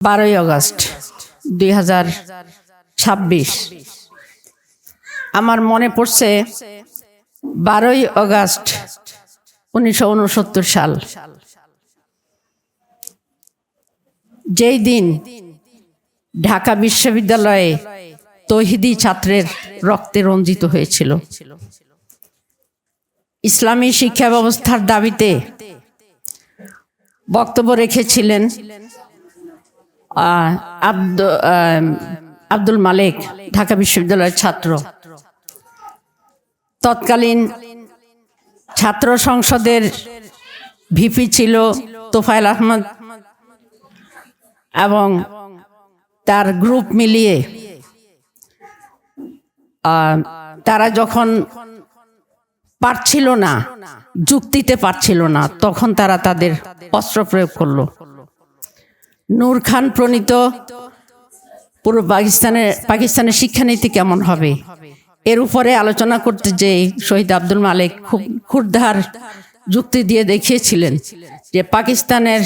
12 August 2026 আমার মনে পড়ছে 12 আগস্ট 1969 সাল, যেই দিন ঢাকা বিশ্ববিদ্যালয়ে তৌহিদি ছাত্রের রক্তে রঞ্জিত হয়েছিল। ইসলামী শিক্ষা ব্যবস্থার দাবিতে বক্তব্য রেখেছিলেন আব্দুল মালেক, ঢাকা বিশ্ববিদ্যালয়ের ছাত্র। তৎকালীন ছাত্র সংসদের ভিপি ছিল তোফায়েল আহমদ এবং তার গ্রুপ মিলিয়ে তারা যখন পারছিল না, যুক্তিতে পারছিল না, তখন তারা তাদের অস্ত্র প্রয়োগ করলো। নূর খান প্রণীত পুরো পাকিস্তানের শিক্ষানীতি কেমন হবে এর উপরে আলোচনা করতে যে শহীদ আব্দুল মালেক খুব ক্ষুরধার যুক্তি দিয়ে দেখিয়েছিলেন যে পাকিস্তানের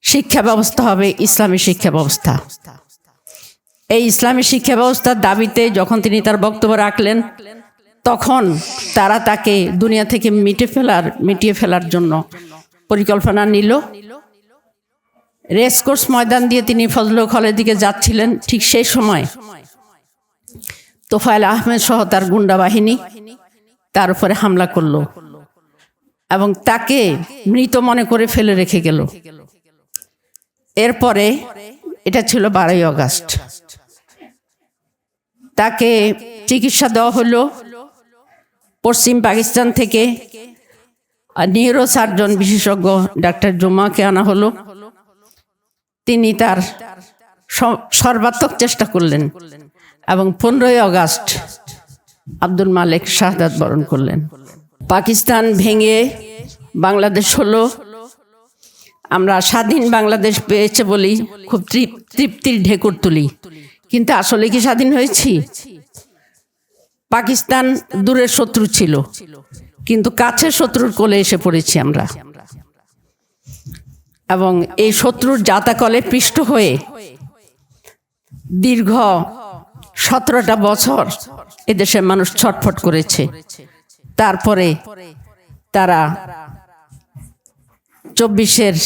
শিক্ষা ব্যবস্থা হবে ইসলামী শিক্ষা ব্যবস্থা। এই ইসলামী শিক্ষা ব্যবস্থার দাবিতে যখন তিনি তার বক্তব্য রাখলেন, তখন তারা তাকে দুনিয়া থেকে মিটিয়ে ফেলার জন্য পরিকল্পনা নিল। রেসকোর্স ময়দান দিয়ে তিনি ফজলুল হলের দিকে যাচ্ছিলেন। ঠিক সেই সময় তোফায়েল আহমেদ সহ তার গুন্ডা বাহিনী তার উপরে হামলা করলো এবং তাকে মৃত মনে করে ফেলে রেখে গেল। এরপরে এটা ছিল 12 আগস্ট। তাকে চিকিৎসা দেওয়া হলো পশ্চিম পাকিস্তান থেকে। নিউরো সার্জন বিশেষজ্ঞ ডাক্তার জুমাকে আনা হলো। তিনি তার সর্বাত্মক চেষ্টা করলেন এবং 15 আগস্ট আব্দুল মালেক শাহাদাত বরণ করলেন। পাকিস্তান ভেঙে বাংলাদেশ হলো। আমরা স্বাধীন বাংলাদেশ পেয়েছে বলি খুব তৃপ্তির ঢেকুর তুলি, কিন্তু আসলে কি স্বাধীন হয়েছি? পাকিস্তান দূরের শত্রু ছিল, কিন্তু কাছের শত্রুর কোলে এসে পড়েছি আমরা। এবং এই শত্রুর জাতাকলে পৃষ্ঠ হয়ে দীর্ঘ 17টা বছর এদেশের মানুষ ছটফট করেছে। তারপরে তারা 24-এর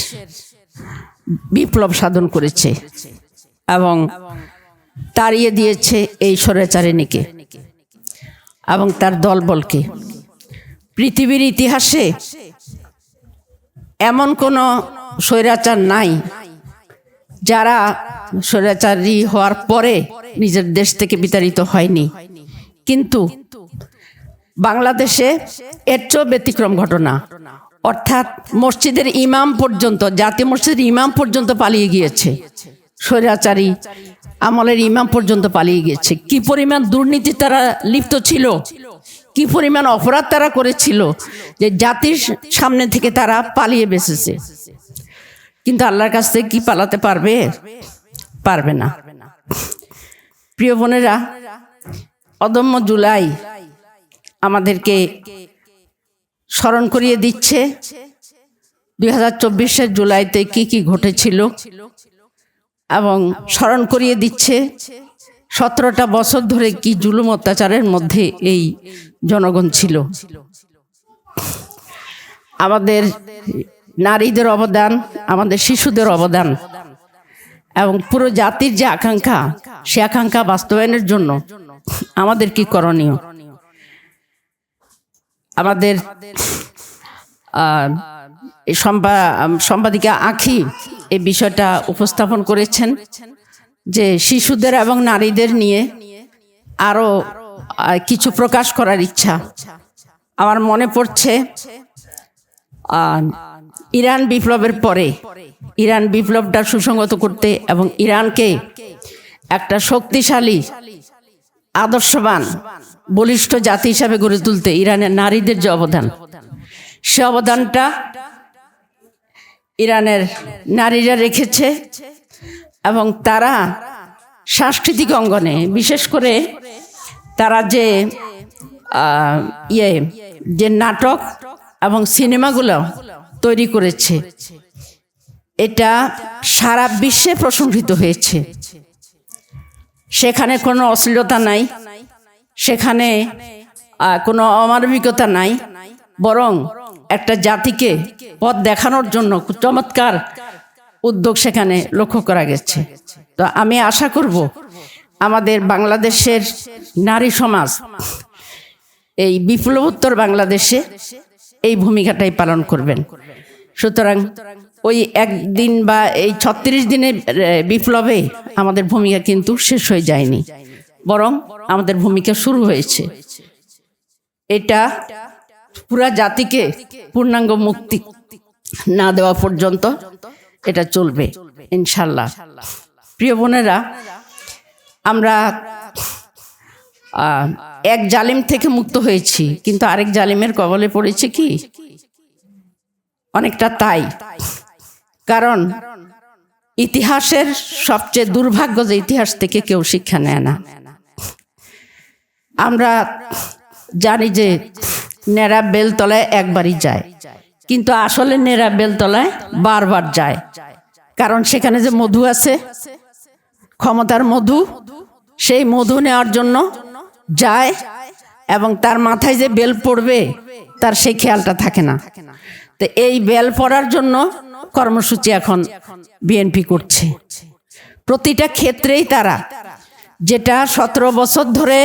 বিপ্লব সাধন করেছে এবং তাড়িয়ে দিয়েছে এই স্বৈরাচারিণীকে এবং তার দলবলকে। পৃথিবীর ইতিহাসে এমন কোন স্বৈরাচার নাই যারা স্বৈরাচারী হওয়ার পরে নিজের দেশ থেকে বিতাড়িত হয়নি, কিন্তু বাংলাদেশে এর চেয়েও ব্যতিক্রম ঘটনা। অর্থাৎ মসজিদের ইমাম পর্যন্ত, জাতীয় মসজিদের ইমাম পর্যন্ত পালিয়ে গিয়েছে। স্বৈরাচারী আমলের ইমাম পর্যন্ত পালিয়ে গিয়েছে। কি পরিমাণ দুর্নীতি তারা লিপ্ত ছিল, কি পরিমাণ অপরাধ তারা করেছিল যে জাতির সামনে থেকে তারা পালিয়ে বেঁচেছে। কিন্তু আল্লাহর কাছ থেকে কি পালাতে পারবে? পারবে না। প্রিয় বোনেরা, অদম্য জুলাই আমাদেরকে স্মরণ করিয়ে দিচ্ছে 2024-এর জুলাইতে কি কি ঘটেছিল এবং স্মরণ করিয়ে দিচ্ছে 17টা বছর ধরে কি জুলুম অত্যাচারের মধ্যে এই জনগণ ছিল। আমাদের নারীদের অবদান, আমাদের শিশুদের অবদান এবং পুরো জাতির যে আকাঙ্ক্ষা, সে আকাঙ্ক্ষা বাস্তবায়নের জন্য আমাদের কি করণীয়? আমাদের সম্পাদিকা আঁখি এই বিষয়টা উপস্থাপন করেছেন যে শিশুদের এবং নারীদের নিয়ে আরো কিছু প্রকাশ করার ইচ্ছা। আমার মনে পড়ছে ইরান বিপ্লবের পরে ইরান বিপ্লবটা সুসংগত করতে এবং ইরানকে একটা শক্তিশালী, আদর্শবান, বলিষ্ঠ জাতি হিসাবে গড়ে তুলতে ইরানের নারীদের যে অবদান, সে অবদানটা ইরানের নারীরা রেখেছে এবং তারা সাংস্কৃতিক অঙ্গনে, বিশেষ করে তারা যে নাটক এবং সিনেমাগুলো তৈরি করেছে, এটা সারা বিশ্বে প্রশংসিত হয়েছে। সেখানে কোনো অশ্লীলতা নাই, সেখানে কোনো অমানবিকতা নাই, বরং একটা জাতিকে পথ দেখানোর জন্য চমৎকার উদ্যোগ সেখানে লক্ষ্য করা গেছে। তো আমি আশা করব আমাদের বাংলাদেশের নারী সমাজ এই বিপ্লবোত্তর বাংলাদেশে এই ভূমিকাটাই পালন করবেন। সুতরাং ওই একদিন বা এই 36 দিনের বিপ্লবে আমাদের ভূমিকা কিন্তু শেষ হয়ে যায়নি, বরং আমাদের ভূমিকা শুরু হয়েছে। এটা পুরা জাতিকে পূর্ণাঙ্গ মুক্তি না দেওয়া পর্যন্ত এটা চলবে ইনশাল্লাহ। প্রিয় বোনেরা, আমরা এক জালিম থেকে মুক্ত হয়েছি, কিন্তু আরেক জালিমের কবলে পড়েছে কি অনেকটা তাই। কারণ ইতিহাসের সবচেয়ে দুর্ভাগ্য যে ইতিহাস থেকে কেউ শিক্ষা নেয় না। আমরা জানি যে নেড়া বেলতলায় একবারই যায়, কিন্তু আসলে নেড়া বেলতলায় বারবার যায়। কারণ সেখানে যে মধু আছে, ক্ষমতার মধু, সেই মধু নেওয়ার জন্য যায়, এবং তার মাথায় যে বেল পড়বে তার সেই খেয়ালটা থাকে না। তো এই বেল পড়ার জন্য কর্মসূচি এখন বিএনপি করছে। প্রতিটা ক্ষেত্রেই তারা, যেটা 17 বছর ধরে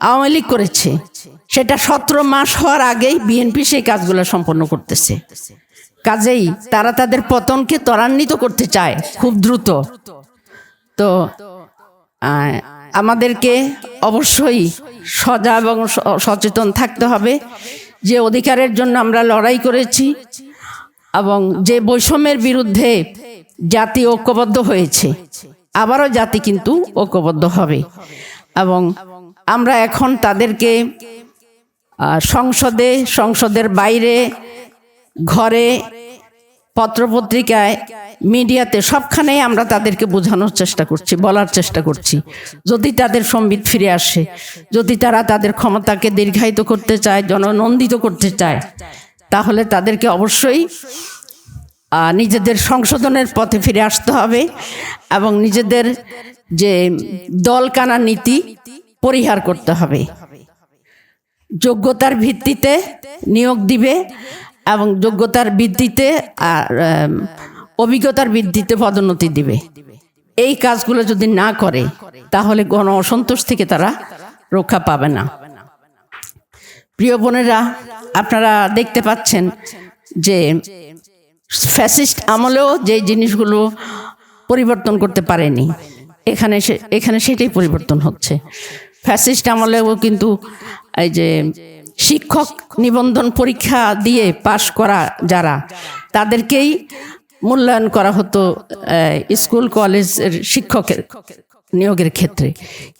আওয়ামী লীগ করেছে, সেটা 17 মাস হওয়ার আগেই বিএনপি সেই কাজগুলো সম্পন্ন করতেছে। কাজেই তারা তাদের পতনকে ত্বরান্বিত করতে চায় খুব দ্রুত। তো আমাদেরকে অবশ্যই সজাগ এবং সচেতন থাকতে হবে যে অধিকারের জন্য আমরা লড়াই করেছি, এবং যে বৈষম্যের বিরুদ্ধে জাতি ঐক্যবদ্ধ হয়েছে, আবারও জাতি কিন্তু ঐক্যবদ্ধ হবে। এবং আমরা এখন তাদেরকে সংসদে, সংসদের বাইরে, ঘরে, পত্রপত্রিকায়, মিডিয়াতে, সবখানেই আমরা তাদেরকে বোঝানোর চেষ্টা করছি, বলার চেষ্টা করছি, যদি তাদের সম্বিত ফিরে আসে, যদি তারা তাদের ক্ষমতাকে দীর্ঘায়িত করতে চায়, জননন্দিত করতে চায়, তাহলে তাদেরকে অবশ্যই নিজেদের সংশোধনের পথে ফিরে আসতে হবে, এবং নিজেদের যে দলকানা নীতি পরিহার করতে হবে। যোগ্যতার ভিত্তিতে নিয়োগ দিবে, এবং যোগ্যতার ভিত্তিতে আর অভিজ্ঞতার ভিত্তিতে পদোন্নতি দিবে। এই কাজগুলো যদি না করে, তাহলে গণ অসন্তোষ থেকে তারা রক্ষা পাবে না। প্রিয় বোনেরা, আপনারা দেখতে পাচ্ছেন যে ফ্যাসিস্ট আমলেও যে জিনিসগুলো পরিবর্তন করতে পারেনি, এখানে সেটাই পরিবর্তন হচ্ছে। ফ্যাসিস্ট আমলেও কিন্তু এই যে শিক্ষক নিবন্ধন পরীক্ষা দিয়ে পাশ করা যারা, তাদেরকেই মূল্যায়ন করা হতো স্কুল কলেজের শিক্ষকের নিয়োগের ক্ষেত্রে।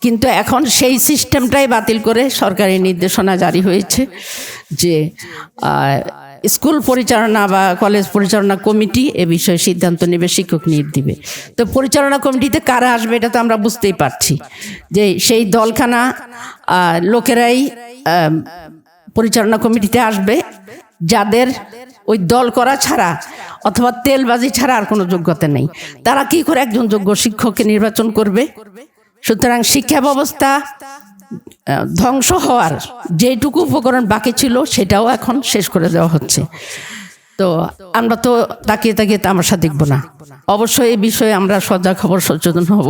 কিন্তু এখন সেই সিস্টেমটাই বাতিল করে সরকারি নির্দেশনা জারি হয়েছে যে স্কুল পরিচালনা বা কলেজ পরিচালনা কমিটি এ বিষয়ে সিদ্ধান্ত নেবে, শিক্ষক নিয়োগ দিবে। তো পরিচালনা কমিটিতে কারা আসবে এটা তো আমরা বুঝতেই পারছি, যে সেই দলখানা লোকেরাই পরিচালনা কমিটিতে আসবে, যাদের ওই দল করা ছাড়া অথবা তেলবাজি ছাড়া আর কোনো যোগ্যতা নেই। তারা কি করে একজন যোগ্য শিক্ষককে নির্বাচন করবে? সুতরাং শিক্ষা ব্যবস্থা ধ্বংস হওয়ার যেটুকু উপকরণ বাকি ছিল সেটাও এখন শেষ করে দেওয়া হচ্ছে। তো আমরা তো তাকিয়ে তাকিয়ে তামাশা দেখব না, অবশ্যই এই বিষয়ে আমরা সজাগ খবর সচেতন হব।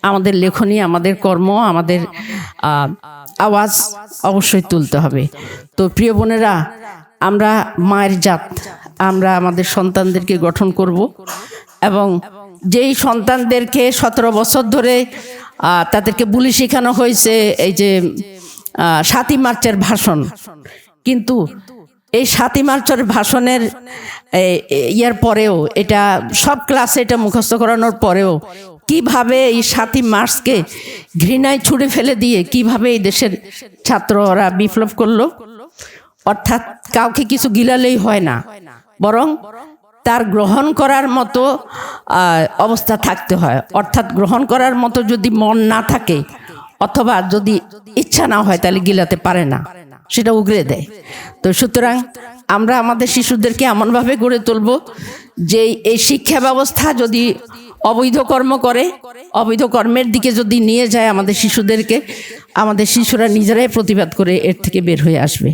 আমাদের লেখনী, আমাদের কর্ম, আমাদের আওয়াজ অবশ্যই তুলতে হবে। তো প্রিয় বোনেরা, আমরা মায়ের জাত, আমরা আমাদের সন্তানদেরকে গঠন করব, এবং যেই সন্তানদেরকে 17 বছর ধরে তাদেরকে বুলি শেখানো হয়েছে এই যে 7ই মার্চের ভাষণ, কিন্তু এই 7ই মার্চের ভাষণের ইয়ার পরেও, এটা সব ক্লাসে এটা মুখস্থ করানোর পরেও কিভাবে এই 7ই মার্চকে ঘৃণায় ছুঁড়ে ফেলে দিয়ে কিভাবে এই দেশের ছাত্ররা বিপ্লব করলো। অর্থাৎ কাউকে কিছু গিলালেই হয় না, বরং তার গ্রহণ করার মতো অবস্থা থাকতে হয়। অর্থাৎ গ্রহণ করার মতো যদি মন না থাকে অথবা যদি ইচ্ছা না হয়, তাহলে গিলাতে পারে না, সেটা উগরে দেয়। তো সুতরাং আমরা আমাদের শিশুদেরকে এমনভাবে গড়ে তুলব যে এই শিক্ষা ব্যবস্থা যদি অবৈধ কর্ম করে, অবৈধ কর্মের দিকে যদি নিয়ে যায় আমাদের শিশুদেরকে, আমাদের শিশুরা নিজেরাই প্রতিবাদ করে এর থেকে বের হয়ে আসবে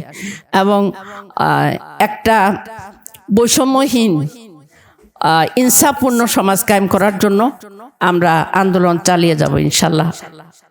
এবং একটা বৈষম্যহীন ইনসাফপূর্ণ সমাজ কায়েম করার জন্য আমরা আন্দোলন চালিয়ে যাব ইনশাল্লাহ।